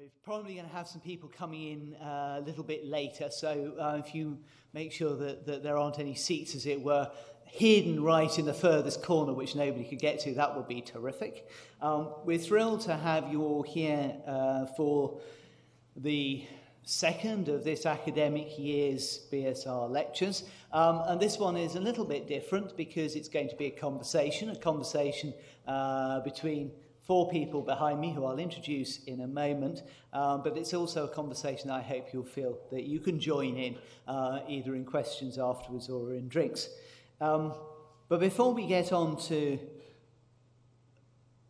We're probably going to have some people coming in a little bit later, so if you make sure that there aren't any seats, as it were, hidden right in the furthest corner, which nobody could get to, that would be terrific. We're thrilled to have you all here for the second of this academic year's BSR lectures. And this one is a little bit different because it's going to be a conversation between four people behind me who I'll introduce in a moment, but it's also a conversation I hope you'll feel that you can join in, either in questions afterwards or in drinks. But before we get on to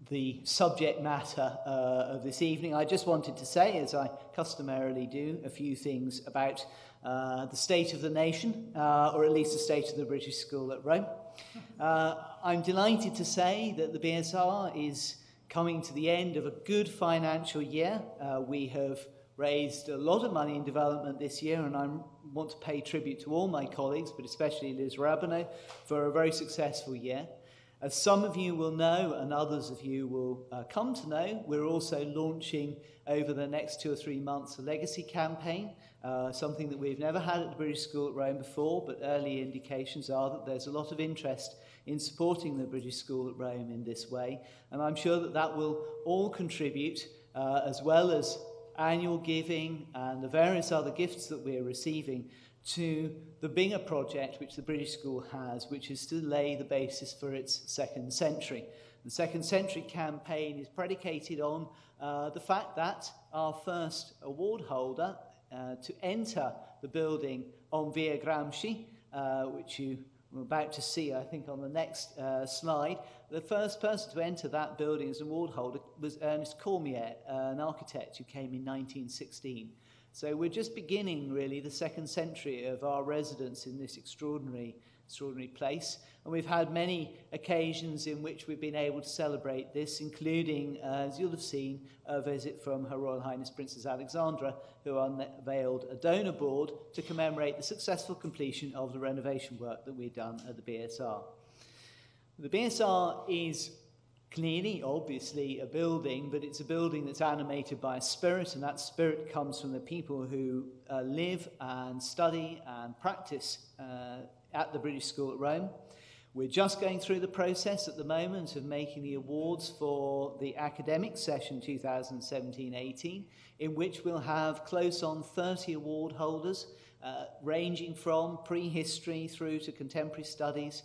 the subject matter of this evening, I just wanted to say, as I customarily do, a few things about the state of the nation, or at least the state of the British School at Rome. I'm delighted to say that the BSR is coming to the end of a good financial year. We have raised a lot of money in development this year, and I want to pay tribute to all my colleagues, but especially Liz Rabineau, for a very successful year. As some of you will know, and others of you will come to know, we're also launching over the next 2 or 3 months a legacy campaign, something that we've never had at the British School at Rome before, but early indications are that there's a lot of interest in supporting the British School at Rome in this way, and I'm sure that that will all contribute, as well as annual giving and the various other gifts that we're receiving, to the bigger project which the British School has, which is to lay the basis for its second century. The second century campaign is predicated on the fact that our first award holder to enter the building on Via Gramsci, which you are about to see, I think, on the next slide, the first person to enter that building as an award holder was Ernest Cormier, an architect who came in 1916. So we're just beginning, really, the second century of our residence in this extraordinary place. And we've had many occasions in which we've been able to celebrate this, including, as you'll have seen, a visit from Her Royal Highness Princess Alexandra, who unveiled a donor board to commemorate the successful completion of the renovation work that we've done at the BSR. The BSR is clearly, obviously, a building, but it's a building that's animated by a spirit, and that spirit comes from the people who live and study and practice at the British School at Rome. We're just going through the process at the moment of making the awards for the academic session 2017-18, in which we'll have close on 30 award holders, ranging from prehistory through to contemporary studies,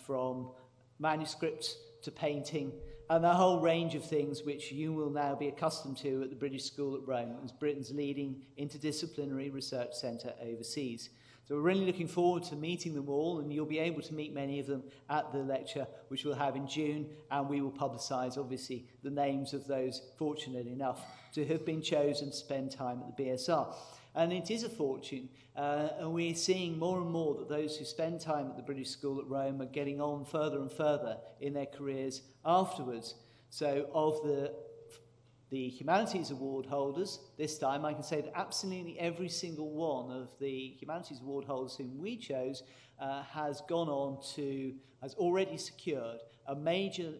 from manuscripts to painting, and a whole range of things which you will now be accustomed to at the British School at Rome as Britain's leading interdisciplinary research centre overseas. So we're really looking forward to meeting them all, and you'll be able to meet many of them at the lecture, which we'll have in June, and we will publicise, obviously, the names of those fortunate enough to have been chosen to spend time at the BSR. And it is a fortune, and we're seeing more and more that those who spend time at the British School at Rome are getting on further and further in their careers afterwards. So of the Humanities Award holders, this time I can say that absolutely every single one of the Humanities Award holders whom we chose has gone on to, has already secured a major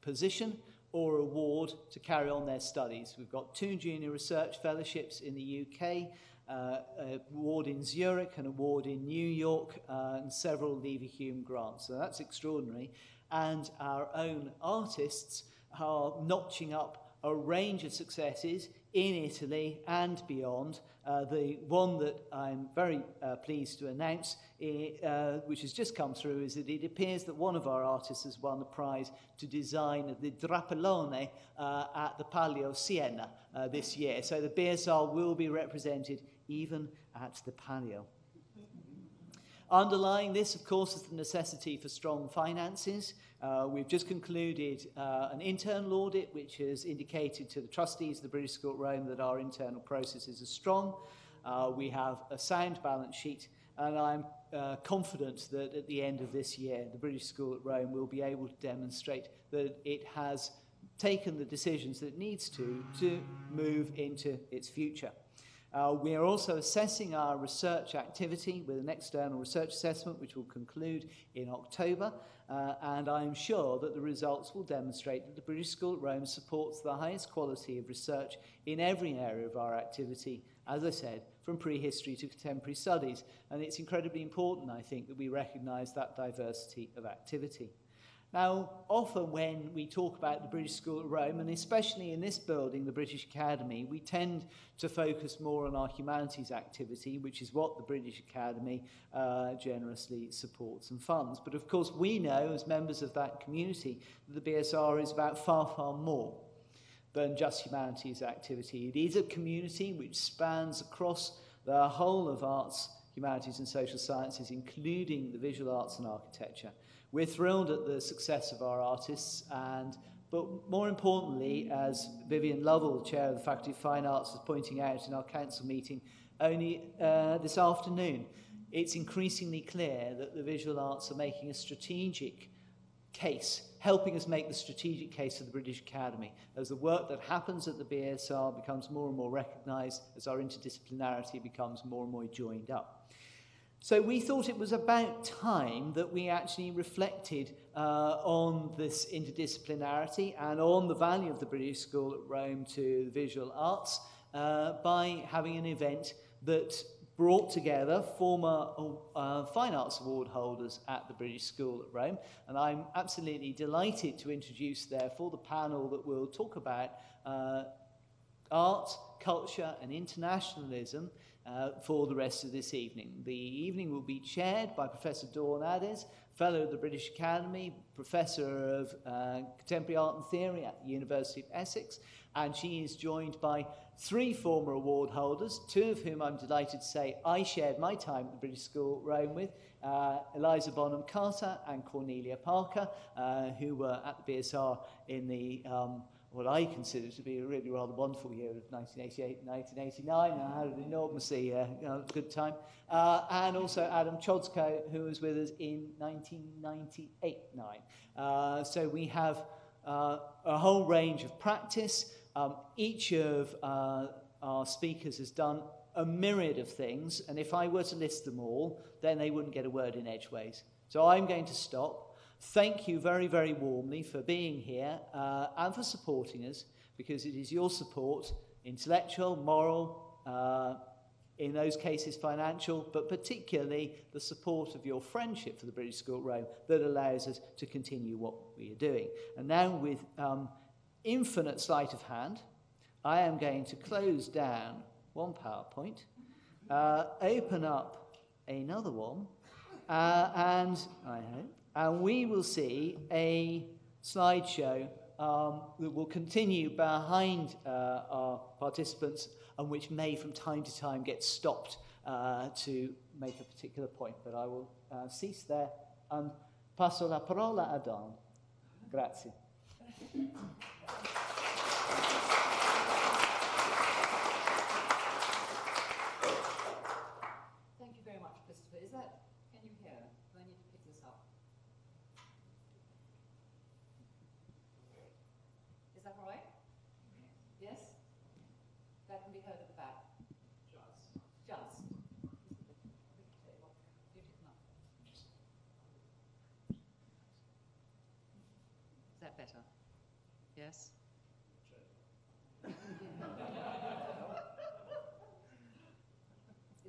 position or award to carry on their studies. We've got 2 junior research fellowships in the UK, an award in Zurich, an award in New York, and several Leverhulme grants. So that's extraordinary. And our own artists are notching up a range of successes in Italy and beyond. The one that I'm very pleased to announce, which has just come through, is that it appears that one of our artists has won the prize to design the Drapellone at the Palio Siena this year. So the BSR will be represented even at the Palio. Underlying this, of course, is the necessity for strong finances. We've just concluded an internal audit, which has indicated to the trustees of the British School at Rome that our internal processes are strong. We have a sound balance sheet, and I'm confident that at the end of this year, the British School at Rome will be able to demonstrate that it has taken the decisions that it needs to move into its future. We are also assessing our research activity with an external research assessment which will conclude in October, and I am sure that the results will demonstrate that the British School at Rome supports the highest quality of research in every area of our activity, as I said, from prehistory to contemporary studies. And it's incredibly important, I think, that we recognise that diversity of activity. Now, often when we talk about the British School at Rome, and especially in this building, the British Academy, we tend to focus more on our humanities activity, which is what the British Academy generously supports and funds. But of course, we know, as members of that community, that the BSR is about far, far more than just humanities activity. It is a community which spans across the whole of arts, humanities and social sciences, including the visual arts and architecture. We're thrilled at the success of our artists, but more importantly, as Vivian Lovell, the chair of the Faculty of Fine Arts, was pointing out in our council meeting only this afternoon, it's increasingly clear that the visual arts are making a strategic case, helping us make the strategic case of the British Academy, as the work that happens at the BSR becomes more and more recognised, as our interdisciplinarity becomes more and more joined up. So we thought it was about time that we actually reflected on this interdisciplinarity and on the value of the British School at Rome to the visual arts by having an event that brought together former Fine Arts Award holders at the British School at Rome. And I'm absolutely delighted to introduce, therefore, the panel that will talk about art, culture and internationalism for the rest of this evening. The evening will be chaired by Professor Dawn Ades, Fellow of the British Academy, Professor of Contemporary Art and Theory at the University of Essex, and she is joined by 3 former award holders, 2 of whom I'm delighted to say I shared my time at the British School at Rome with, Eliza Bonham Carter and Cornelia Parker, who were at the BSR in the what I consider to be a really rather wonderful year of 1988 and 1989. I had an enormously good time. And also Adam Chodzko, who was with us in 1998-9. So we have a whole range of practice. Each of our speakers has done a myriad of things, and if I were to list them all, then they wouldn't get a word in edgeways. So I'm going to stop. Thank you very, very warmly for being here and for supporting us, because it is your support, intellectual, moral, in those cases financial, but particularly the support of your friendship for the British School at Rome that allows us to continue what we are doing. And now, with infinite sleight of hand, I am going to close down one PowerPoint, open up another one, and I hope, and we will see a slideshow that will continue behind our participants and which may from time to time get stopped to make a particular point. But I will cease there and passo la parola a Dawn. Grazie. Thank you very much, Christopher. Is that, can you hear? Do I need to pick this up? Is that all right? Yes? That can be heard at the back. Just. Is that better? Yes? Is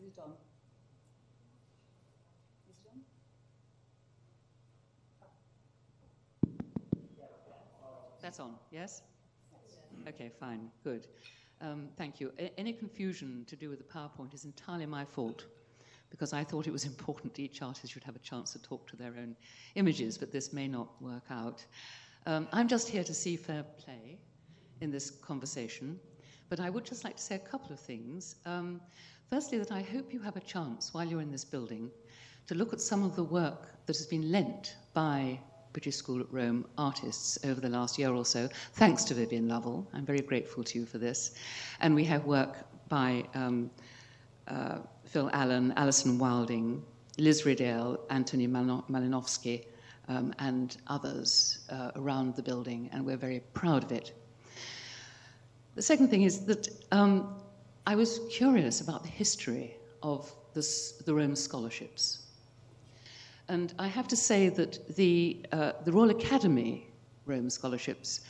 it on? Is it on? That's on, yes? Okay, fine, good. Thank you. Any confusion to do with the PowerPoint is entirely my fault, because I thought it was important each artist should have a chance to talk to their own images, but this may not work out. I'm just here to see fair play in this conversation, but I would just like to say a couple of things. Firstly, that I hope you have a chance while you're in this building to look at some of the work that has been lent by British School at Rome artists over the last year or so, thanks to Vivian Lovell. I'm very grateful to you for this. And we have work by Phil Allen, Alison Wilding, Liz Riddell, Anthony Malinowski, and others around the building, and we're very proud of it. The second thing is that I was curious about the history of the Rome scholarships. And I have to say that the Royal Academy Rome scholarships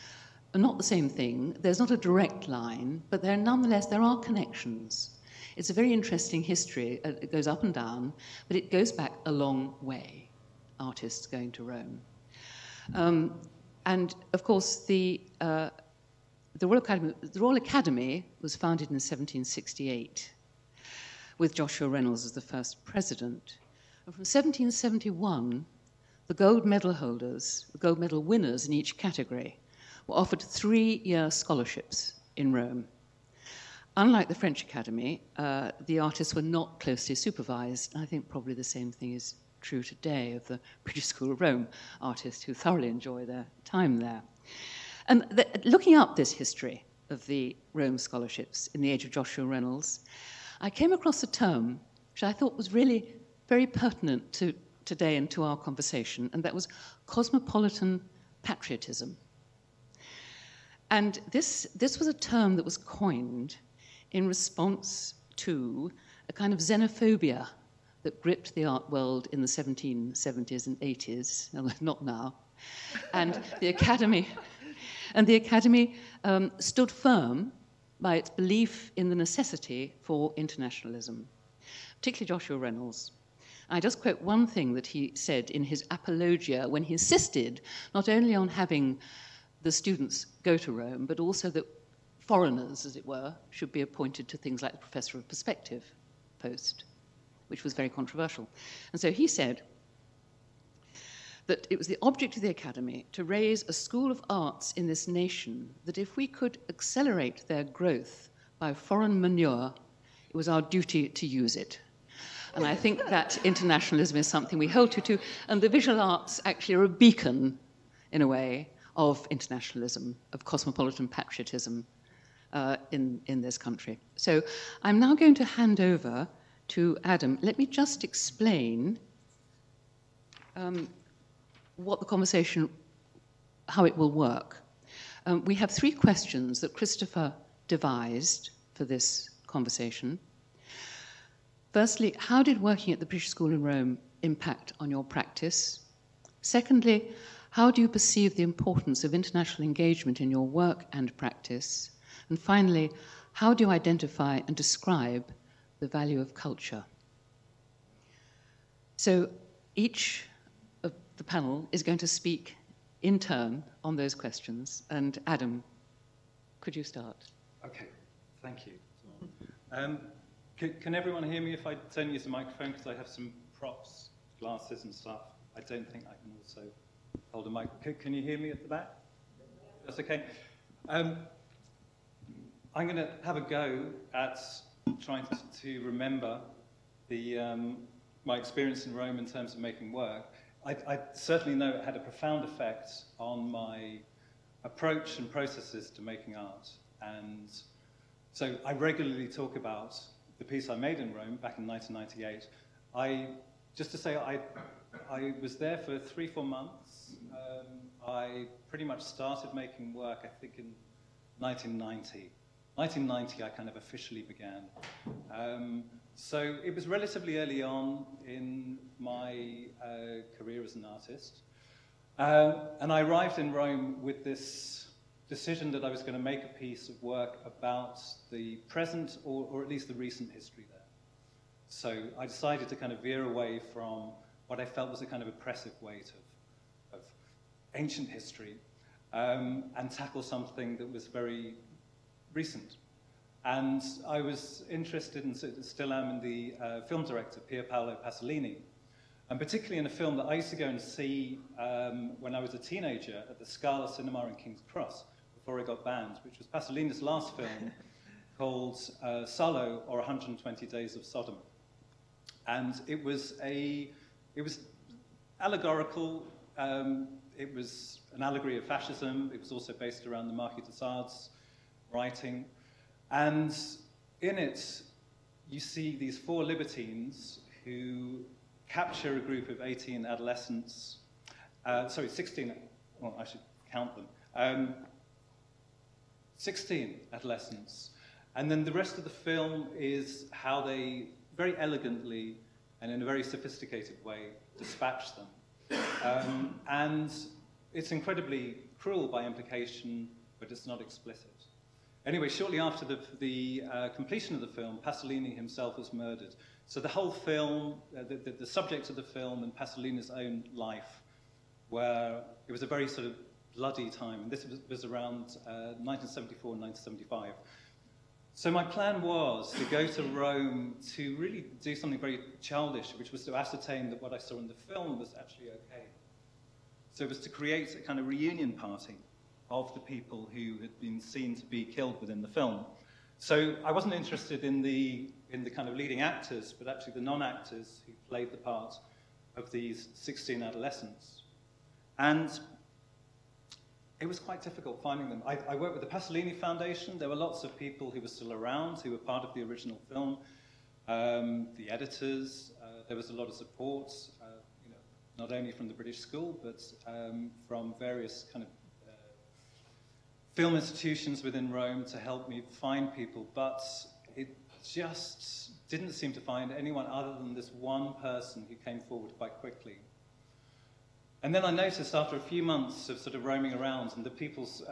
are not the same thing. There's not a direct line, but nonetheless, there are connections. It's a very interesting history. It goes up and down, but it goes back a long way, artists going to Rome. And, of course, the Royal Academy was founded in 1768 with Joshua Reynolds as the first president. And from 1771, the gold medal holders, the gold medal winners in each category, were offered 3-year scholarships in Rome. Unlike the French Academy, the artists were not closely supervised. I think probably the same thing is true today of the British School of Rome artists who thoroughly enjoy their time there. And looking up this history of the Rome scholarships in the age of Joshua Reynolds, I came across a term which I thought was really very pertinent to today and to our conversation, and that was cosmopolitan patriotism. And this was a term that was coined in response to a kind of xenophobia that gripped the art world in the 1770s and 80s, not now. And the Academy stood firm by its belief in the necessity for internationalism, particularly Joshua Reynolds. I just quote one thing that he said in his apologia when he insisted not only on having the students go to Rome, but also that foreigners, as it were, should be appointed to things like the Professor of Perspective post, which was very controversial. And so he said that it was the object of the Academy to raise a school of arts in this nation, that if we could accelerate their growth by foreign manure, it was our duty to use it. And I think that internationalism is something we hold to, and the visual arts actually are a beacon, in a way, of internationalism, of cosmopolitan patriotism in this country. So I'm now going to hand over to Adam. Let me just explain what the conversation, how it will work. We have 3 questions that Christopher devised for this conversation. Firstly, how did working at the British School in Rome impact on your practice? Secondly, how do you perceive the importance of international engagement in your work and practice? And finally, how do you identify and describe the value of culture? So each of the panel is going to speak in turn on those questions. And Adam, could you start? Okay, thank you. Can everyone hear me if I don't use the microphone? Because I have some props, glasses and stuff. I don't think I can also hold a mic. Can you hear me at the back? That's okay. I'm going to have a go at trying to remember my experience in Rome in terms of making work. I certainly know it had a profound effect on my approach and processes to making art. And so I regularly talk about the piece I made in Rome back in 1998. Just to say, I was there for 3-4 months. I pretty much started making work, I think, in 1990. 1990, I kind of officially began. So it was relatively early on in my career as an artist. And I arrived in Rome with this decision that I was going to make a piece of work about the present or at least the recent history there. So I decided to kind of veer away from what I felt was a kind of oppressive weight of ancient history and tackle something that was very recent. And I was interested, and still am, in the film director Pier Paolo Pasolini, and particularly in a film that I used to go and see when I was a teenager at the Scala Cinema in King's Cross, before it got banned, which was Pasolini's last film called Salo, or 120 Days of Sodom. And it was allegorical, it was an allegory of fascism, it was also based around the Marquis de Sade's writing. And in it, you see these 4 libertines who capture a group of 16, well, I should count them. 16 adolescents And then the rest of the film is how they very elegantly and in a very sophisticated way dispatch them. And it's incredibly cruel by implication, but it's not explicit. Anyway, shortly after the completion of the film, Pasolini himself was murdered. So the whole film, the subject of the film and Pasolini's own life, where it was a very sort of bloody time. And this was around 1974 and 1975. So my plan was to go to Rome to really do something very childish, which was to ascertain that what I saw in the film was actually okay. So it was to create a kind of reunion party of the people who had been seen to be killed within the film. So I wasn't interested in the kind of leading actors, but actually the non-actors who played the part of these 16 adolescents. And it was quite difficult finding them. I worked with the Pasolini Foundation. There were lots of people who were still around, who were part of the original film. The editors, there was a lot of support, not only from the British School, but from various kind of film institutions within Rome to help me find people. But it just didn't seem to find anyone other than this one person who came forward quite quickly. And then I noticed after a few months of sort of roaming around and the people's,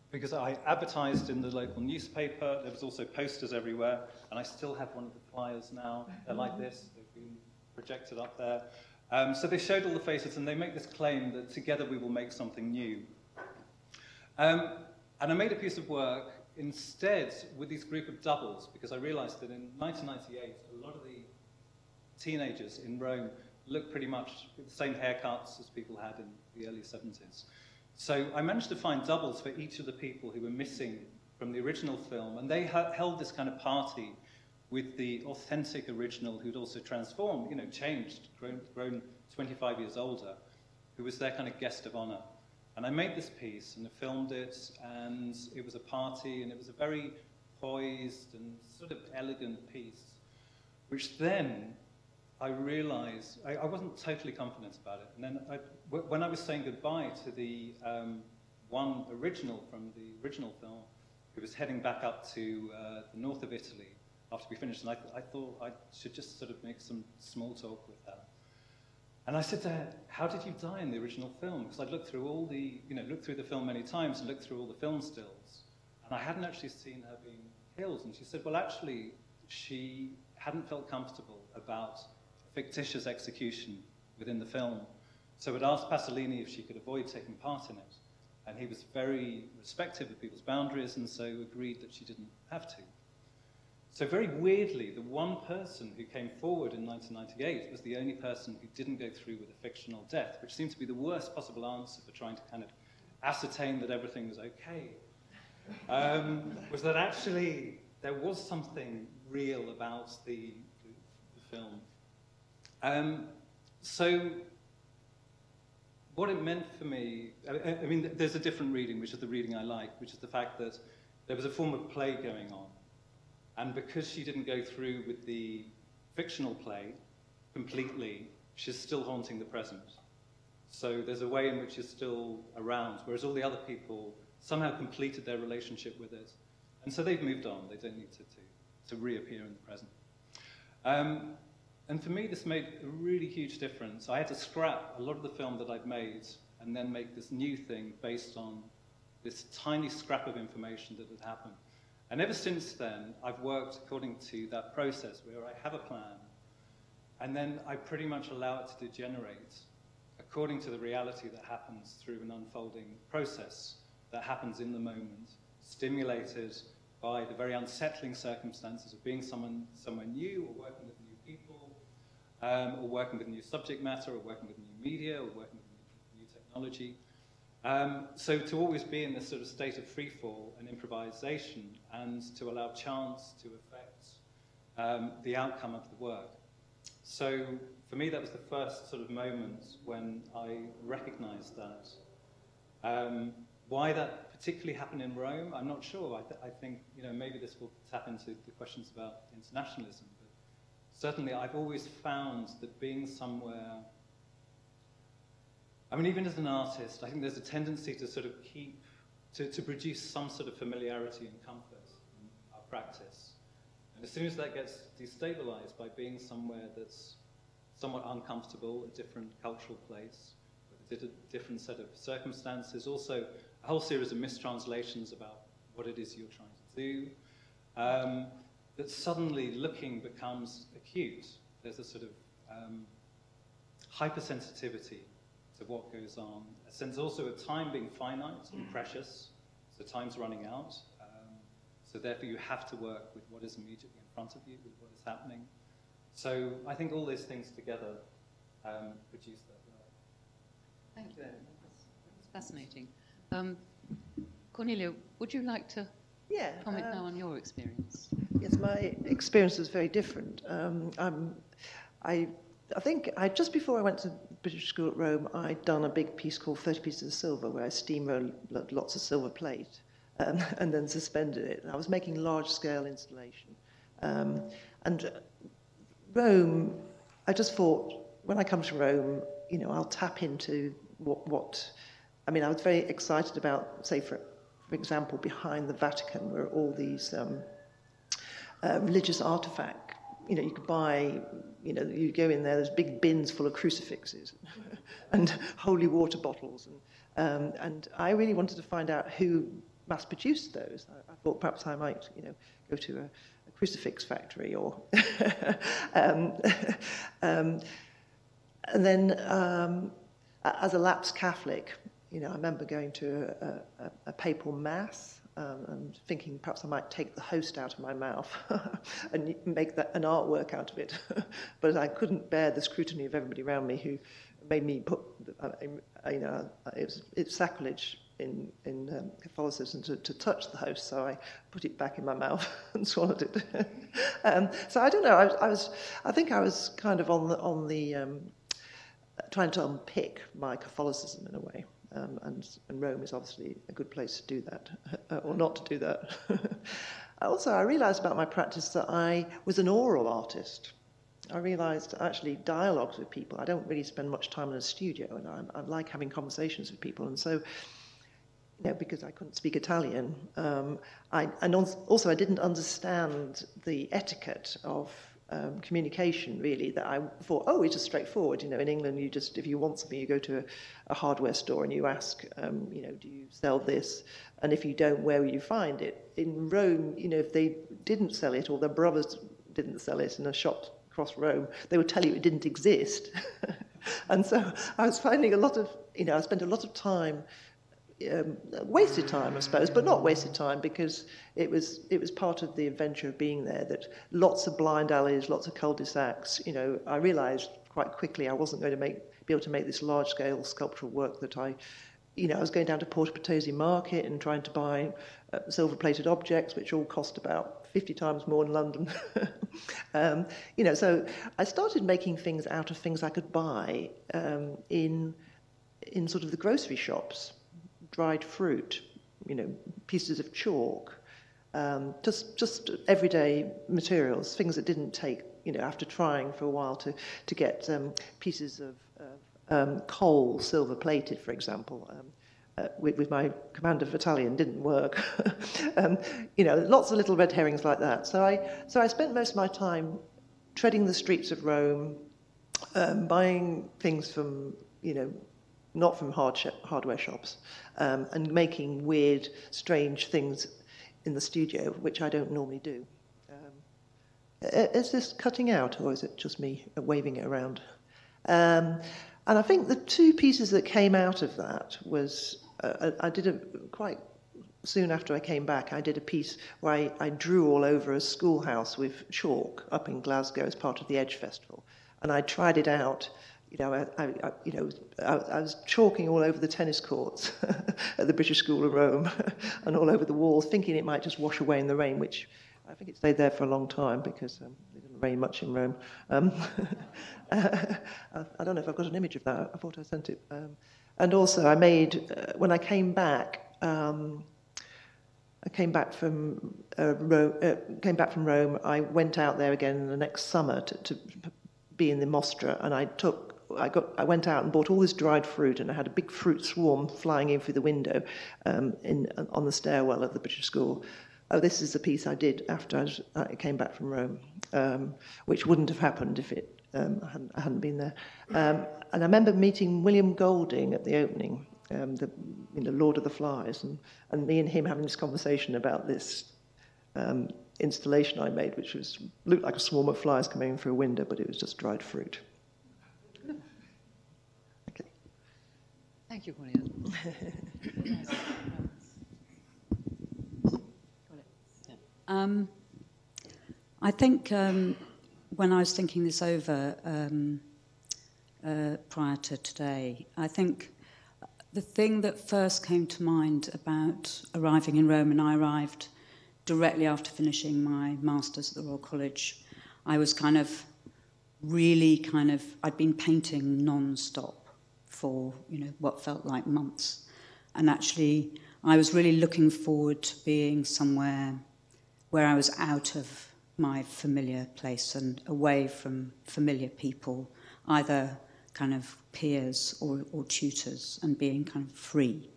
because I advertised in the local newspaper, there was also posters everywhere, and I still have one of the flyers now. They're like this, they've been projected up there. So they showed all the faces and they make this claim that together we will make something new. And I made a piece of work instead with these group of doubles, because I realized that in 1998, a lot of the teenagers in Rome looked pretty much with the same haircuts as people had in the early 70s. So I managed to find doubles for each of the people who were missing from the original film, and they held this kind of party with the authentic original who'd also transformed, changed, grown 25 years older, who was their kind of guest of honor. And I made this piece, and I filmed it, and it was a party, and it was a very poised and sort of elegant piece, which then I realized I wasn't totally confident about it. And then when I was saying goodbye to the one original from the original film, who was heading back up to the north of Italy after we finished, and I thought I should just sort of make some small talk with her. And I said to her, "How did you die in the original film?" Because I'd looked through all the, looked through the film many times and looked through all the film stills, and I hadn't actually seen her being killed. And she said, "Well, actually, she hadn't felt comfortable about fictitious execution within the film. So I'd asked Pasolini if she could avoid taking part in it. And he was very respectful of people's boundaries and so agreed that she didn't have to. So very weirdly, the one person who came forward in 1998 was the only person who didn't go through with a fictional death, which seemed to be the worst possible answer for trying to kind of ascertain that everything was okay. Was that actually there was something real about the film. So what it meant for me, I mean, there's a different reading, which is the reading I like, which is the fact that there was a form of play going on. And because she didn't go through with the fictional play completely, she's still haunting the present. So there's a way in which she's still around, whereas all the other people somehow completed their relationship with it. And so they've moved on. They don't need to reappear in the present. And for me, this made a really huge difference. I had to scrap a lot of the film that I'd made and then make this new thing based on this tiny scrap of information that had happened. And ever since then, I've worked according to that process where I have a plan, and then I pretty much allow it to degenerate according to the reality that happens through an unfolding process that happens in the moment, stimulated by the very unsettling circumstances of being somewhere new or working with new people, or working with new subject matter, or working with new media, or working with new technology. So to always be in this sort of state of freefall and improvisation, and to allow chance to affect the outcome of the work. So for me, that was the first sort of moment when I recognized that. Why that particularly happened in Rome, I'm not sure. I think maybe this will tap into the questions about internationalism. But certainly, I've always found that being somewhere, I mean, even as an artist, I think there's a tendency to sort of to produce some sort of familiarity and comfort. practice. And as soon as that gets destabilized by being somewhere that's somewhat uncomfortable, a different cultural place, with a different set of circumstances, also a whole series of mistranslations about what it is you're trying to do, that suddenly looking becomes acute. There's a sort of hypersensitivity to what goes on. A sense also of time being finite and precious, so time's running out. So therefore you have to work with what is immediately in front of you, with what is happening. So I think all these things together produce that work. Thank you, Adam. That's fascinating. Cornelia, would you like to comment now on your experience? Yes, my experience was very different. I think just before I went to British School at Rome, I'd done a big piece called 30 Pieces of Silver, where I steamrolled lots of silver plate and then suspended it. And I was making large-scale installation. And Rome, I just thought, when I come to Rome, I'll tap into what I mean, I was very excited about, say, for example, behind the Vatican, where all these religious artifact, you could buy, you go in there, there's big bins full of crucifixes and holy water bottles. And I really wanted to find out who mass-produced those. I thought perhaps I might, go to a crucifix factory or... and then, as a lapsed Catholic, I remember going to a papal mass and thinking perhaps I might take the host out of my mouth and make an artwork out of it. But I couldn't bear the scrutiny of everybody around me who made me put, it's sacrilege in Catholicism to touch the host, so I put it back in my mouth and swallowed it. So I don't know. I think I was kind of on the trying to unpick my Catholicism in a way. And Rome is obviously a good place to do that, or not to do that. Also, I realised about my practice that I was an oral artist. I realised actually dialogues with people. I don't really spend much time in a studio, and I like having conversations with people. And so, because I couldn't speak Italian, also I didn't understand the etiquette of communication, really, that I thought, it's just straightforward. In England, if you want something, you go to a hardware store and you ask, do you sell this? And if you don't, where will you find it? In Rome, if they didn't sell it, or their brothers didn't sell it in a shop across Rome, they would tell you it didn't exist. And so I was finding I spent a lot of time, wasted time, I suppose, but not wasted time, because it was part of the adventure of being there, that lots of blind alleys, lots of cul-de-sacs. I realised quite quickly I wasn't going to be able to make this large-scale sculptural work that I was going down to Porta Potosi Market and trying to buy silver-plated objects, which all cost about 50 times more in London. So I started making things out of things I could buy in sort of the grocery shops. Dried fruit, pieces of chalk, just everyday materials, things that didn't take, after trying for a while to get pieces of coal silver plated, for example, with my commander battalion didn't work. Lots of little red herrings like that. So I spent most of my time treading the streets of Rome, buying things from, not from hardware shops, and making weird, strange things in the studio, which I don't normally do. Is this cutting out, or is it just me waving it around? And I think the two pieces that came out of that was, I did quite soon after I came back, I did a piece where I drew all over a schoolhouse with chalk up in Glasgow as part of the Edge Festival. And I tried it out. I was chalking all over the tennis courts at the British School of Rome and all over the walls, thinking it might just wash away in the rain, which I think it stayed there for a long time because it didn't rain much in Rome. I don't know if I've got an image of that. I thought I sent it. And also, I made when I came back. I came back from Rome. I went out there again the next summer to be in the Mostra, and I went out and bought all this dried fruit, and I had a big fruit swarm flying in through the window on the stairwell of the British School, oh, this is a piece I did after I came back from Rome, which wouldn't have happened if I hadn't been there. And I remember meeting William Golding at the opening, the Lord of the Flies, and me and him having this conversation about this installation I made, which looked like a swarm of flies coming in through a window, but it was just dried fruit. Okay. Thank you, Cornelia. I think when I was thinking this over prior to today, I think the thing that first came to mind about arriving in Rome, and I arrived directly after finishing my master's at the Royal College, I was I'd been painting non-stop for, what felt like months. And actually, I was really looking forward to being somewhere where I was out of my familiar place and away from familiar people, either kind of peers or tutors, and being kind of free.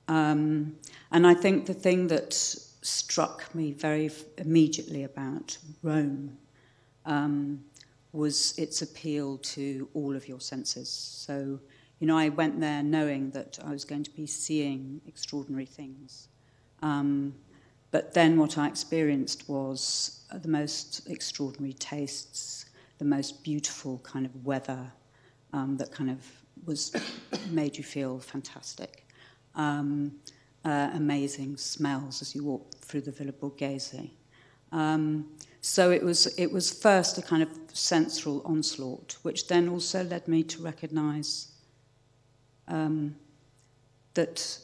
And I think the thing that struck me very immediately about Rome was its appeal to all of your senses. So, I went there knowing that I was going to be seeing extraordinary things. But then what I experienced was the most extraordinary tastes, the most beautiful kind of weather that kind of made you feel fantastic. Amazing smells as you walk through the Villa Borghese. So it was first a kind of sensual onslaught, which then also led me to recognise that,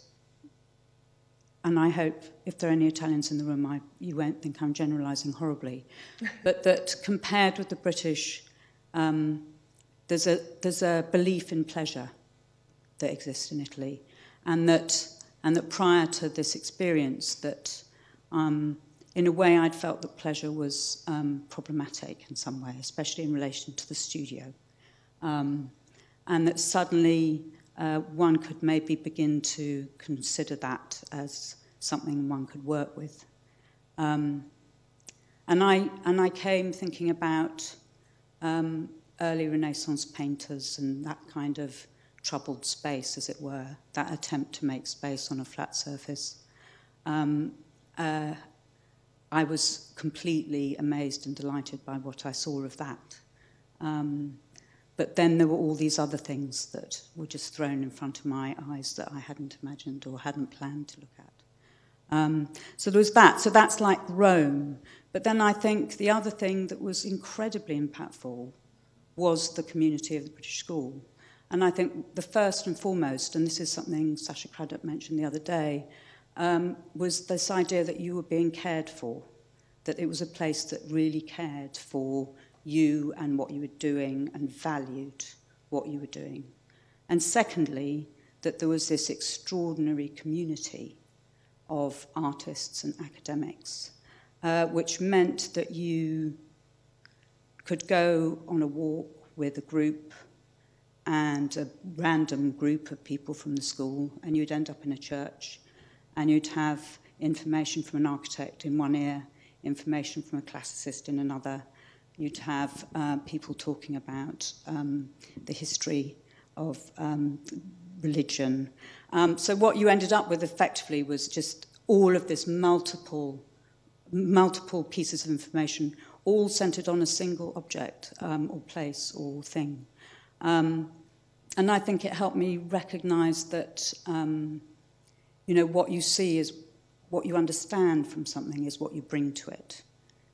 and I hope if there are any Italians in the room, you won't think I'm generalising horribly, but that compared with the British, there's a belief in pleasure that exists in Italy, and that prior to this experience, that in a way I'd felt that pleasure was problematic in some way, especially in relation to the studio, and that suddenly one could maybe begin to consider that as something one could work with. And I came thinking about early Renaissance painters and that kind of troubled space, as it were, that attempt to make space on a flat surface. I was completely amazed and delighted by what I saw of that. But then there were all these other things that were just thrown in front of my eyes that I hadn't imagined or hadn't planned to look at. So there was that. So that's like Rome. But then I think the other thing that was incredibly impactful was the community of the British School. And I think the first and foremost, and this is something Sasha Craddock mentioned the other day, was this idea that you were being cared for, that it was a place that really cared for you and what you were doing and valued what you were doing. And secondly, that there was this extraordinary community of artists and academics, which meant that you could go on a walk with a group and a random group of people from the school, and you'd end up in a church, and you'd have information from an architect in one ear, information from a classicist in another. You'd have people talking about the history of religion. So what you ended up with effectively was just all of this multiple pieces of information, all centred on a single object or place or thing. And I think it helped me recognise that, what you see is what you understand from something is what you bring to it.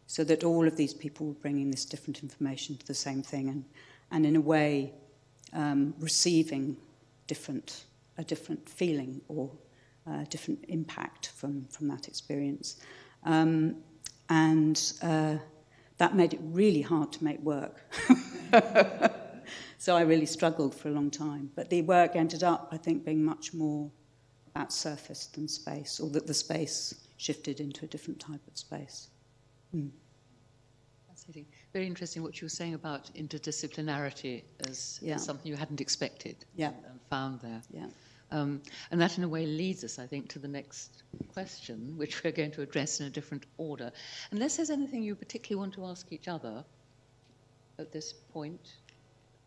So that all of these people were bringing this different information to the same thing and in a way receiving a different feeling or a different impact from that experience. And that made it really hard to make work. So I really struggled for a long time. But the work ended up, I think, being much more about surface than space, or that the space shifted into a different type of space. Fascinating. Very interesting what you were saying about interdisciplinarity as something you hadn't expected and found there. Yeah. And that, in a way, leads us, I think, to the next question, which we're going to address in a different order. Unless there's anything you particularly want to ask each other at this point,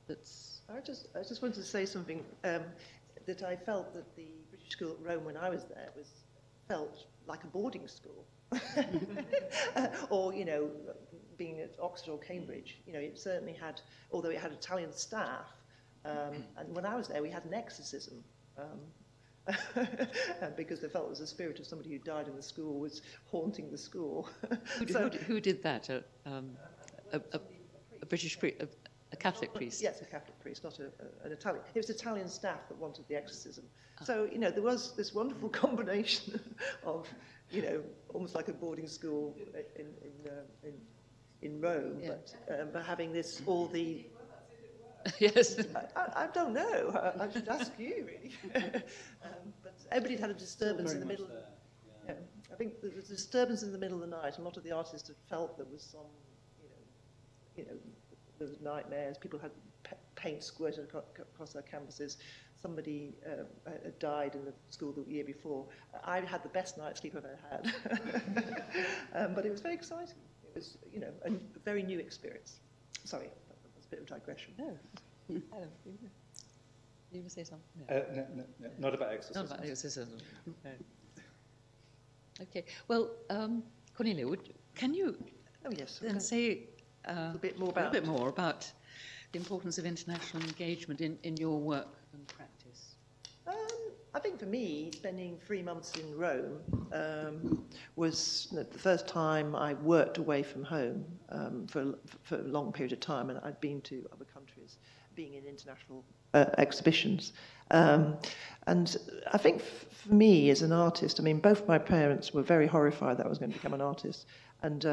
that's... I just wanted to say something, that I felt that the British school at Rome, when I was there, felt like a boarding school. Or, being at Oxford or Cambridge, it certainly had, although it had Italian staff, and when I was there, we had an exorcism. Because they felt it was the spirit of somebody who died in the school was haunting the school. Who did that? A British priest, a Catholic priest? Yes, a Catholic priest, not an Italian. It was Italian staff that wanted the exorcism. So, there was this wonderful combination of, almost like a boarding school in Rome, yeah. But having this, all the... Yes. I don't know. I should ask you, really. But everybody had a disturbance in the middle. Yeah. I think there was a disturbance in the middle of the night. A lot of the artists had felt there was some, there was nightmares. People had paint squirted across their canvases. Somebody had died in the school the year before. I had the best night's sleep I've ever had. But it was very exciting. It was, a very new experience. Sorry. A bit of digression. No. Adam, you want to say something? No, not about exorcism. Not about exorcism. No. Okay. Well, Cornelia, can you then say a bit more about the importance of international engagement in your work and practice? I think for me, spending 3 months in Rome was the first time I worked away from home for a long period of time, and I'd been to other countries, being in international exhibitions. And I think for me as an artist, both my parents were very horrified that I was going to become an artist, and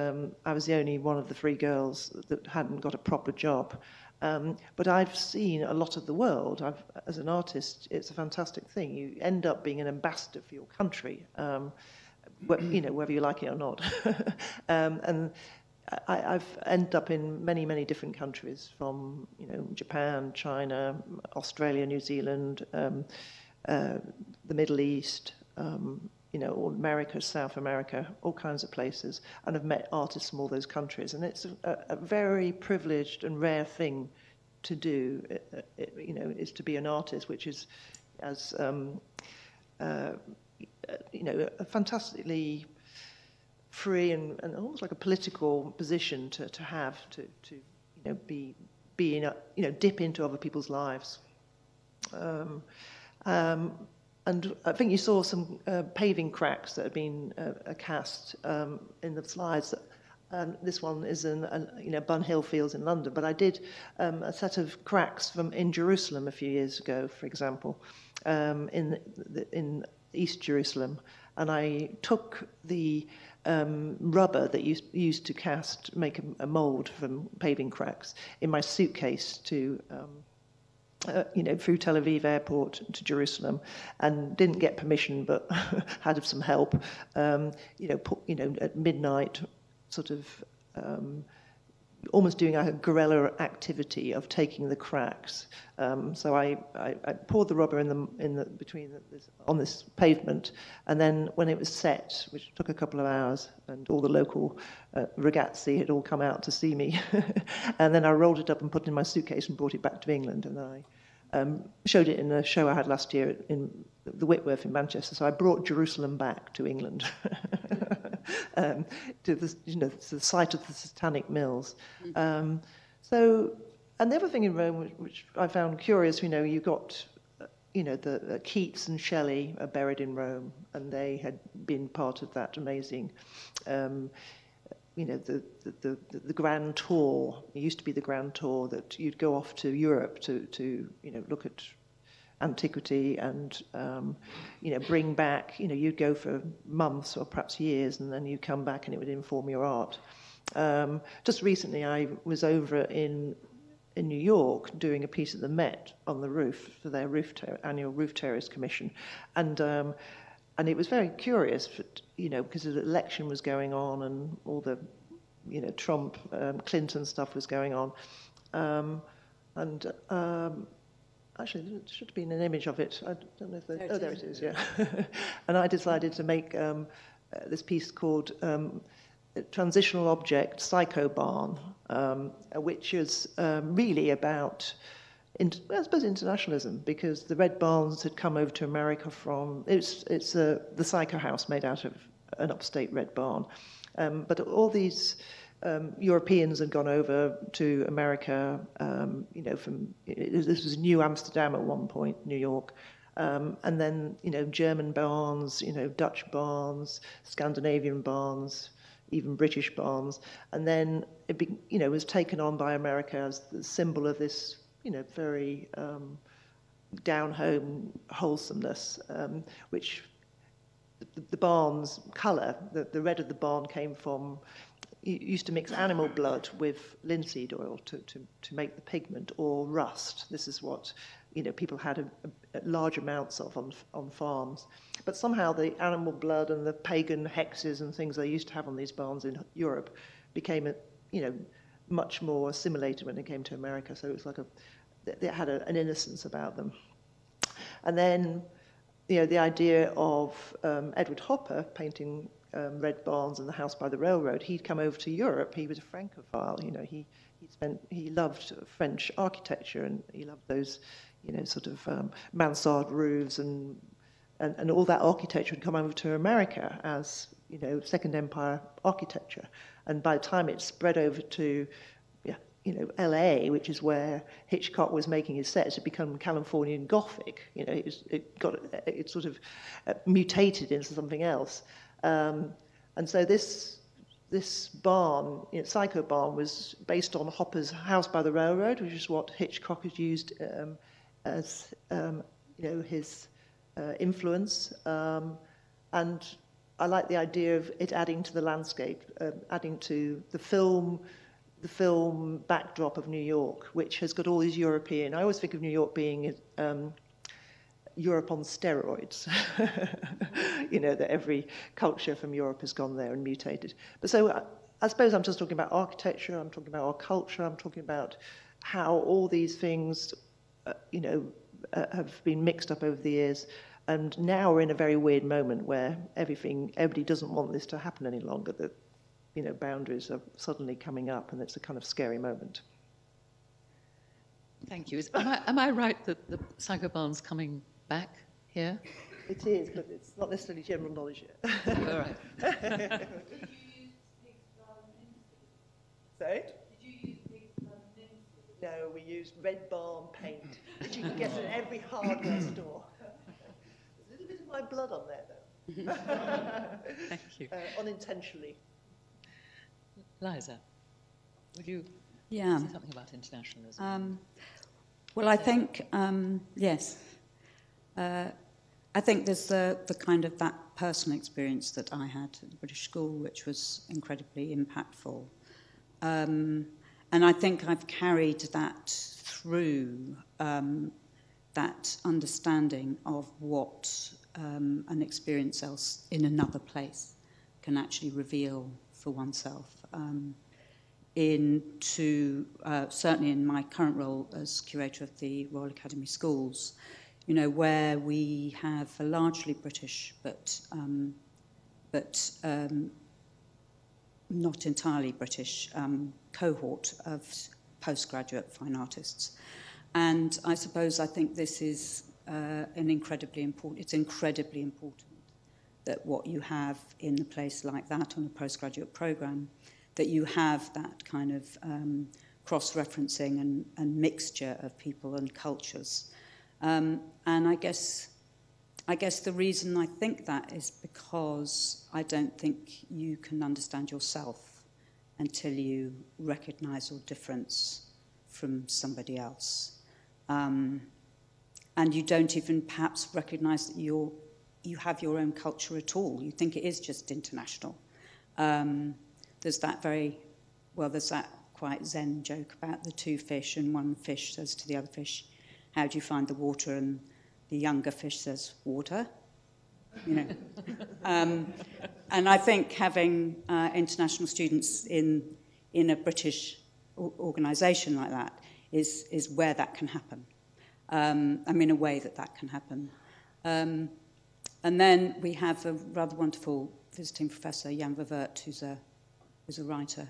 I was the only one of the 3 girls that hadn't got a proper job. But I've seen a lot of the world. As an artist, it's a fantastic thing. You end up being an ambassador for your country, whether you like it or not. And I've ended up in many, many different countries, from Japan, China, Australia, New Zealand, the Middle East, America, South America, all kinds of places, and I've met artists from all those countries, and it's a very privileged and rare thing to do. Is to be an artist, which is as a fantastically free and almost like a political position to have to be in dip into other people's lives. And I think you saw some paving cracks that had been cast in the slides. This one is in Bun Hill Fields in London, but I did a set of cracks in Jerusalem a few years ago, for example, in East Jerusalem, and I took the rubber that you used to make a mould from paving cracks in my suitcase to. Through Tel Aviv airport to Jerusalem, and didn't get permission, but had some help. At midnight, sort of almost doing a guerrilla activity of taking the cracks. So I poured the rubber on this pavement, and then when it was set, which took a couple of hours, and all the local ragazzi had all come out to see me, and then I rolled it up and put it in my suitcase and brought it back to England, and I showed it in a show I had last year in the Whitworth in Manchester. So I brought Jerusalem back to England, to the site of the Satanic Mills. And the other thing in Rome, which I found curious, you got, the Keats and Shelley are buried in Rome, and they had been part of that amazing. The Grand Tour. It used to be the Grand Tour that you'd go off to Europe to look at antiquity and bring back. You'd go for months or perhaps years, and then you come back and it would inform your art. Just recently, I was over in New York doing a piece at the Met on the roof for their annual Roof Terrace Commission, and it was very curious, because the election was going on and all the, Trump, Clinton stuff was going on. actually, there should have been an image of it. I don't know if there it is, yeah. And I decided to make this piece called Transitional Object Psycho Barn, which is really about, I suppose, internationalism, because the red barns had come over to America from, it's the Psycho House made out of an upstate red barn. But all these Europeans had gone over to America, this was New Amsterdam at one point, New York, and then, German barns, Dutch barns, Scandinavian barns, even British barns, and then it was taken on by America as the symbol of this, very down-home wholesomeness, which the barn's colour, the red of the barn came from, you used to mix animal blood with linseed oil to make the pigment, or rust. This is what people had large amounts of on farms. But somehow the animal blood and the pagan hexes and things they used to have on these barns in Europe became much more assimilated when they came to America. So it was like they had an innocence about them. And then the idea of Edward Hopper painting red barns and the house by the railroad. He'd come over to Europe. He was a Francophile. He loved French architecture, and he loved those, sort of mansard roofs and all that architecture had come over to America as Second Empire architecture. And by the time it spread over to LA, which is where Hitchcock was making his sets, it became Californian Gothic. It sort of mutated into something else. And so this barn, Psycho Barn, was based on Hopper's House by the Railroad, which is what Hitchcock had used as his influence. And I like the idea of it adding to the landscape, adding to the film backdrop of New York, which has got all these European. I always think of New York being Europe on steroids. That every culture from Europe has gone there and mutated. But so I suppose I'm just talking about architecture, I'm talking about our culture, I'm talking about how all these things, have been mixed up over the years. And now we're in a very weird moment where everybody doesn't want this to happen any longer. That, boundaries are suddenly coming up, and it's a kind of scary moment. Thank you. Am I right that the Psycho Barn's coming back here? It is, but it's not necessarily general knowledge yet. All right. Did you use pigs rather than linseed? Sorry? Did you use pigs rather than linseed? No, we used red barn paint, which you can get at every hardware store. There's a little bit of my blood on there, though. Thank you. Unintentionally. Eliza, would you say something about internationalism? Well, I think, yes. I think there's the kind of that personal experience that I had at the British School, which was incredibly impactful. And I think I've carried that through, that understanding of what an experience else in another place can actually reveal for oneself. Certainly in my current role as curator of the Royal Academy Schools, where we have a largely British but not entirely British cohort of postgraduate fine artists. And I think this is incredibly important that what you have in a place like that on a postgraduate programme, that you have that kind of cross-referencing and mixture of people and cultures. And I guess the reason I think that is because I don't think you can understand yourself until you recognise your difference from somebody else. And you don't even perhaps recognise that you have your own culture at all. You think it is just international. There's that quite Zen joke about the two fish, and one fish says to the other fish, "How do you find the water?" And the younger fish says, "Water." And I think having international students in a British organisation like that is where that can happen. in a way that can happen. And then we have a rather wonderful visiting professor, Jan Verwert, who's a writer.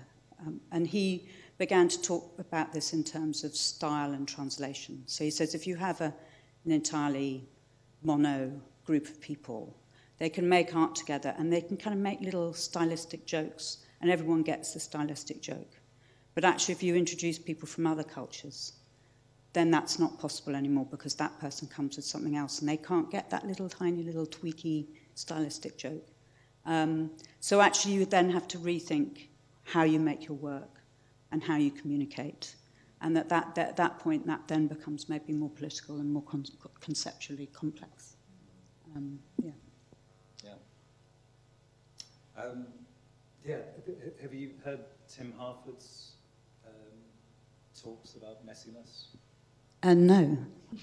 And he began to talk about this in terms of style and translation. So he says if you have an entirely mono group of people, they can make art together and they can kind of make little stylistic jokes and everyone gets the stylistic joke. But actually, if you introduce people from other cultures, then that's not possible anymore because that person comes with something else and they can't get that little tiny little tweaky stylistic joke. So actually, you would then have to rethink how you make your work and how you communicate. And at that point, that then becomes maybe more political and more conceptually complex. Have you heard Tim Harford's talks about messiness? No,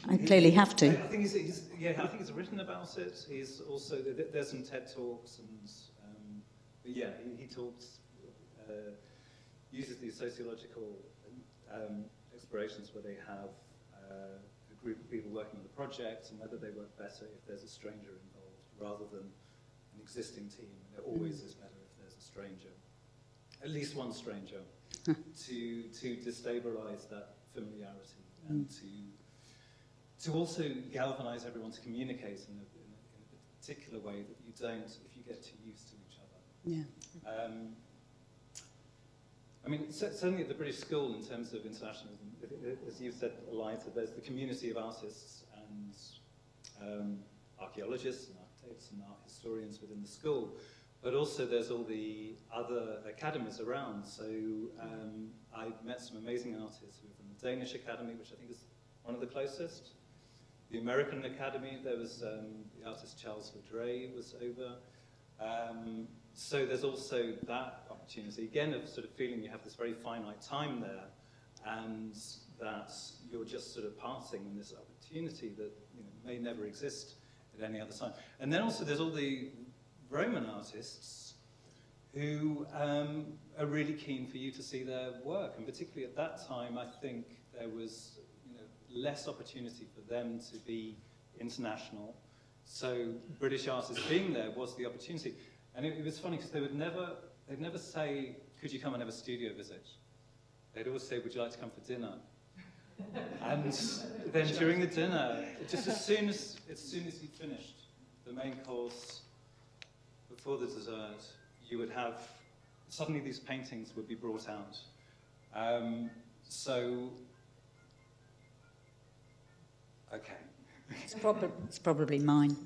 I clearly have to. I think he's written about it. He's also there's some TED talks, and he talks uses these sociological explorations where they have a group of people working on the project and whether they work better if there's a stranger involved rather than an existing team. And it always is better if there's a stranger, at least one stranger, to destabilize that familiarity and to also galvanize everyone to communicate in a particular way that you don't if you get too used to each other. Yeah. Certainly at the British School, in terms of internationalism, as you've said, Eliza, there's the community of artists and archaeologists and architects and art historians within the school, but also there's all the other academies around. So I met some amazing artists who were from the Danish Academy, which I think is one of the closest. The American Academy, there was the artist Charles Ledre was over. So there's also that opportunity, again, of sort of feeling you have this very finite time there and that you're just sort of passing in this opportunity that may never exist at any other time. And then also there's all the Roman artists who are really keen for you to see their work. And particularly at that time, I think there was less opportunity for them to be international. So British artists being there was the opportunity. And it was funny because they'd never say, could you come and have a studio visit? They'd always say, would you like to come for dinner? And then during the dinner, just as soon as you finished the main course, before the dessert, you would have, suddenly these paintings would be brought out. Okay. It's probably mine.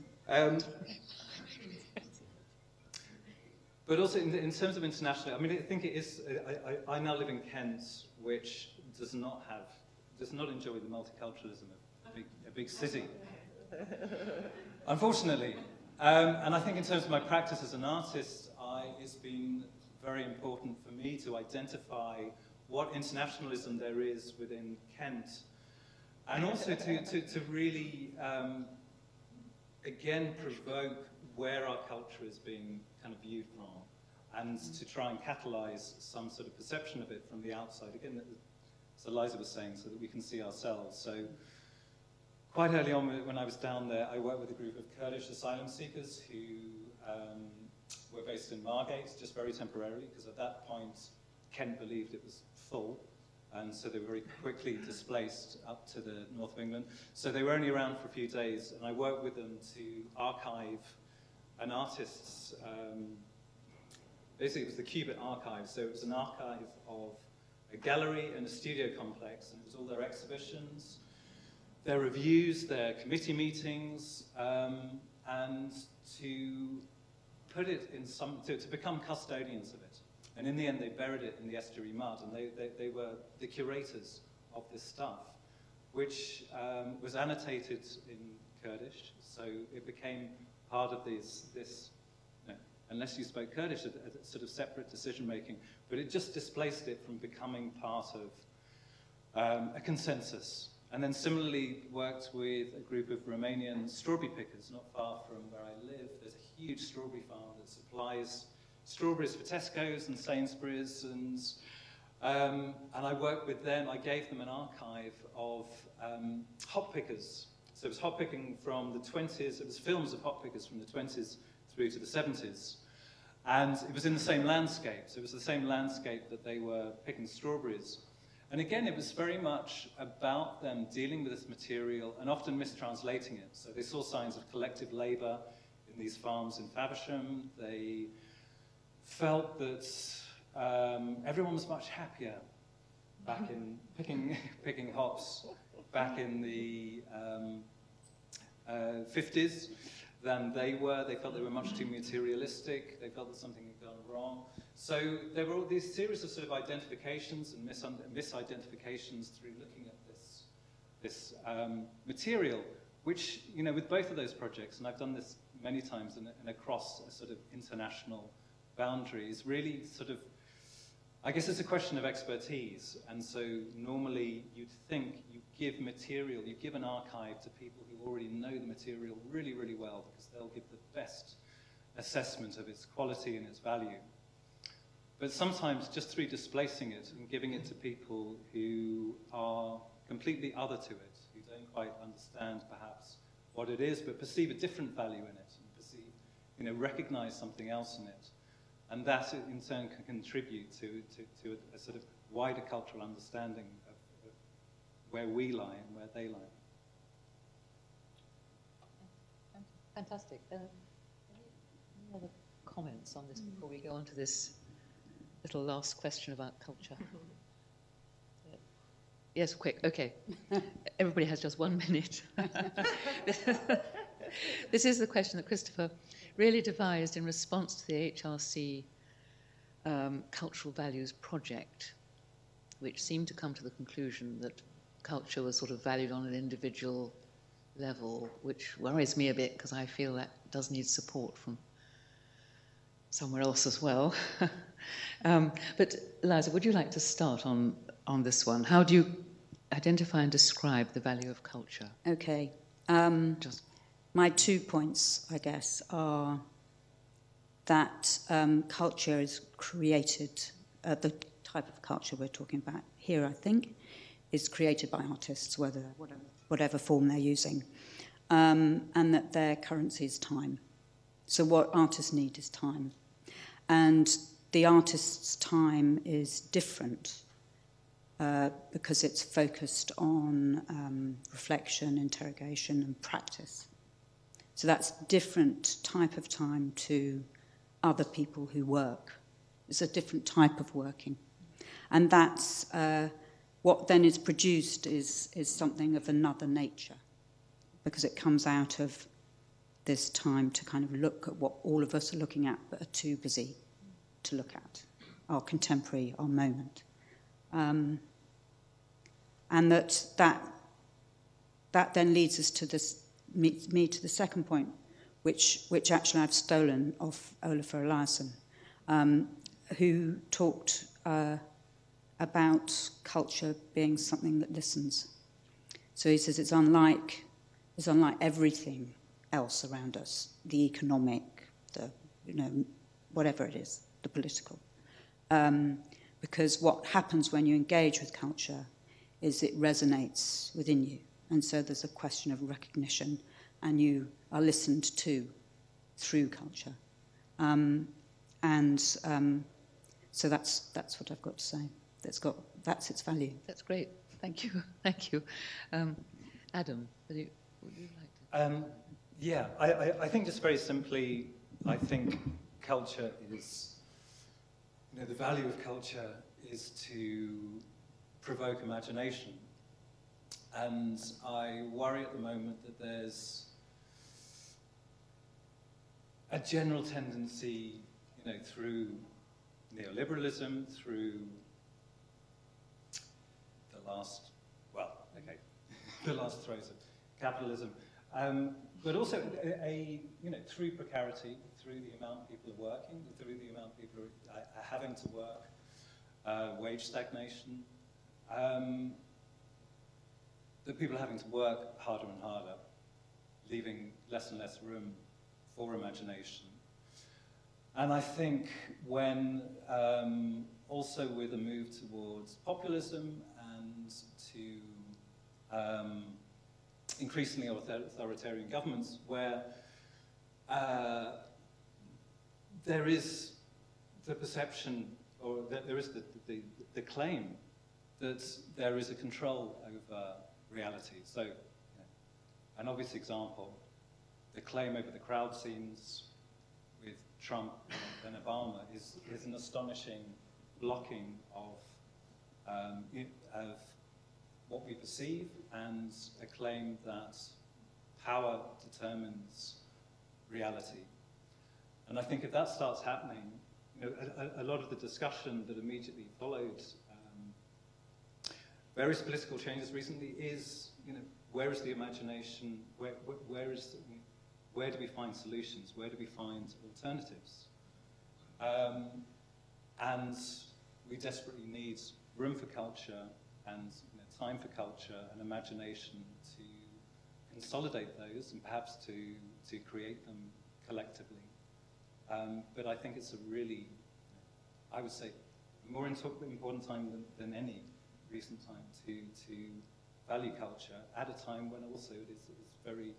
But also in terms of international, I think it is. I now live in Kent, which does not enjoy the multiculturalism of a big city, unfortunately. And I think in terms of my practice as an artist, it's been very important for me to identify what internationalism there is within Kent, and also to really again provoke where our culture is being kind of viewed from, and to try and catalyze some sort of perception of it from the outside. Again, as Eliza was saying, so that we can see ourselves. So quite early on when I was down there, I worked with a group of Kurdish asylum seekers who were based in Margate, just very temporarily, because at that point, Kent believed it was full, and so they were very quickly displaced up to the north of England. So they were only around for a few days, and I worked with them to archive an artist's, basically it was the Cubit Archive, so it was an archive of a gallery and a studio complex, and it was all their exhibitions, their reviews, their committee meetings, and to put it in to become custodians of it. And in the end, they buried it in the estuary mud, and they were the curators of this stuff, which was annotated in Kurdish, so it became part of this unless you spoke Kurdish, a sort of separate decision-making, but it just displaced it from becoming part of a consensus. And then similarly worked with a group of Romanian strawberry pickers not far from where I live. There's a huge strawberry farm that supplies strawberries for Tesco's and Sainsbury's, and And I worked with them, I gave them an archive of hop pickers. So it was hop picking from the 20s, it was films of hop pickers from the 20s through to the 70s. And it was in the same landscape, so it was the same landscape that they were picking strawberries. And again, it was very much about them dealing with this material and often mistranslating it. So they saw signs of collective labour in these farms in Faversham. They felt that everyone was much happier back in picking hops back in the 50s than they were. They felt they were much too materialistic. They felt that something had gone wrong. So there were all these series of sort of identifications and misidentifications through looking at this material, which, you know, with both of those projects, and I've done this many times and across a sort of international boundaries, really sort of, I guess it's a question of expertise. And so normally you'd think you give material, you give an archive to people who already know the material really, really well, because they'll give the best assessment of its quality and its value. But sometimes just through displacing it and giving it to people who are completely other to it, who don't quite understand perhaps what it is, but perceive a different value in it, and perceive, you know, recognize something else in it. And that in turn can contribute to a sort of wider cultural understanding of where we lie and where they lie. Fantastic. Any other comments on this before we go on to this little last question about culture? Yes, quick. Okay. Everybody has just 1 minute. This is the question that Christopher really devised in response to the HRC Cultural Values Project, which seemed to come to the conclusion that culture was sort of valued on an individual level, which worries me a bit because I feel that does need support from somewhere else as well. But Eliza, would you like to start on this one? How do you identify and describe the value of culture? Okay. My 2 points, I guess, are that culture is created, the type of culture we're talking about here, I think, is created by artists, whatever form they're using, and that their currency is time. So what artists need is time. And the artist's time is different because it's focused on reflection, interrogation, and practice. So that's different type of time to other people who work. It's a different type of working. And that's what then is produced is something of another nature, because it comes out of this time to kind of look at what all of us are looking at but are too busy to look at, our contemporary, our moment. And that then leads us to this, me to the second point, which actually I've stolen off Olafur Eliasson, who talked about culture being something that listens. So he says it's unlike everything else around us, the economic, the, you know, whatever it is, the political. Because what happens when you engage with culture is it resonates within you. And so there's a question of recognition, and you are listened to through culture. So that's what I've got to say. That's its value. That's great. Thank you. Thank you. Adam, would you like to? Yeah, I think just very simply, I think culture is, you know, the value of culture is to provoke imagination. And I worry at the moment that there's a general tendency, you know, through neoliberalism, through the last throes of capitalism, but also you know, through precarity, through the amount people are working, through the amount people are having to work, wage stagnation, that people are having to work harder and harder, leaving less and less room for imagination. And I think when also with a move towards populism and to increasingly authoritarian governments, where there is the perception, or that there is the claim that there is a control over reality. So, you know, an obvious example, the claim over the crowd scenes with Trump and Obama is an astonishing blocking of what we perceive, and a claim that power determines reality. And I think if that starts happening, you know, a lot of the discussion that immediately followed various political changes recently is, you know, where is the imagination? Where do we find solutions? Where do we find alternatives? And we desperately need room for culture and, you know, time for culture and imagination to consolidate those and perhaps to create them collectively. But I think it's a really, I would say, a more important time than any recent time to value culture at a time when also it is very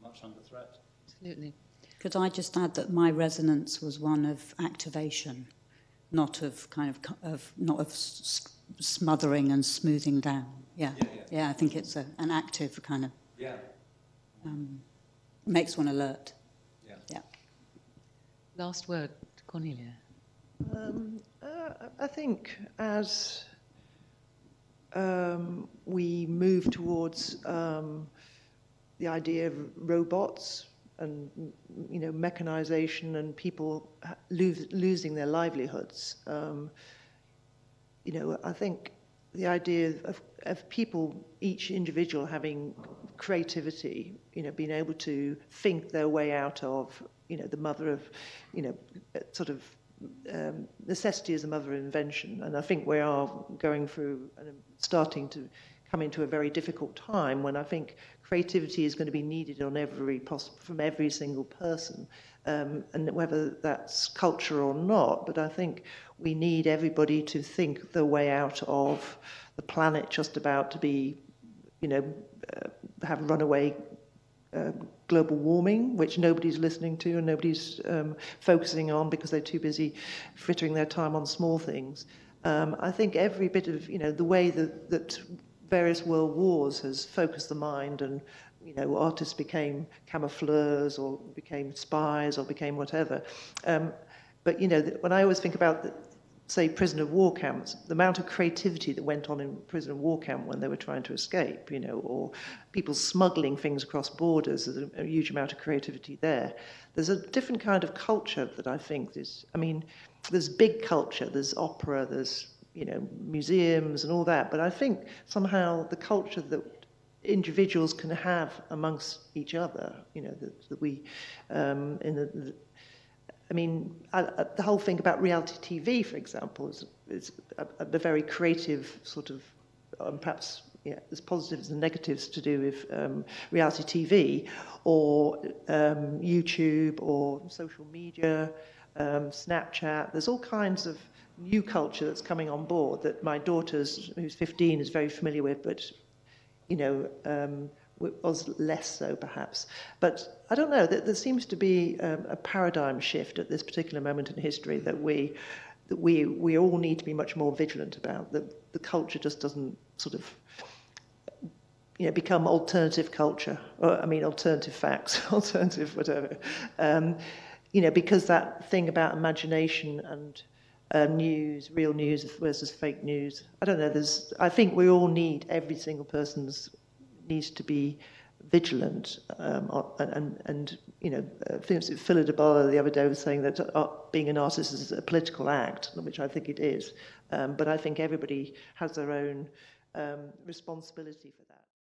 much under threat. Absolutely. Could I just add that my resonance was one of activation, not of smothering and smoothing down. Yeah, I think it's an active kind of makes one alert. Yeah. Last word, Cornelia. I think as we move towards the idea of robots and, you know, mechanization and people losing their livelihoods, you know, I think the idea of people, each individual having creativity, you know, being able to think their way out of, you know, the mother of, you know, sort of necessity is the mother of invention. And I think we are going through and starting to come into a very difficult time when I think creativity is going to be needed on from every single person, and whether that's culture or not. But I think we need everybody to think their way out of the planet just about to be, you know, have runaway global warming, which nobody's listening to and nobody's focusing on because they're too busy frittering their time on small things. I think every bit of, you know, the way that various world wars has focused the mind, and, you know, artists became camoufleurs or became spies or became whatever. But, you know, when I always think about say, prisoner of war camps, the amount of creativity that went on in prisoner of war camp when they were trying to escape, you know, or people smuggling things across borders, there's a huge amount of creativity there. There's a different kind of culture that I think is, I mean, there's big culture, there's opera, there's, you know, museums and all that, but I think somehow the culture that individuals can have amongst each other, you know, that we, I mean, the whole thing about reality TV, for example, is a very creative sort of, perhaps, yeah, there's positives and negatives to do with reality TV, or YouTube, or social media, Snapchat. There's all kinds of new culture that's coming on board that my daughter, who's 15, is very familiar with, but, you know, was less so perhaps. But I don't know, there seems to be a paradigm shift at this particular moment in history that we all need to be much more vigilant about. That the culture just doesn't sort of, you know, become alternative culture, or I mean alternative facts, alternative whatever. You know, because that thing about imagination and news, real news versus fake news, I don't know, I think we all need, every single person's needs to be vigilant, and you know, Philip de Barre the other day was saying that being an artist is a political act, which I think it is, but I think everybody has their own responsibility for that.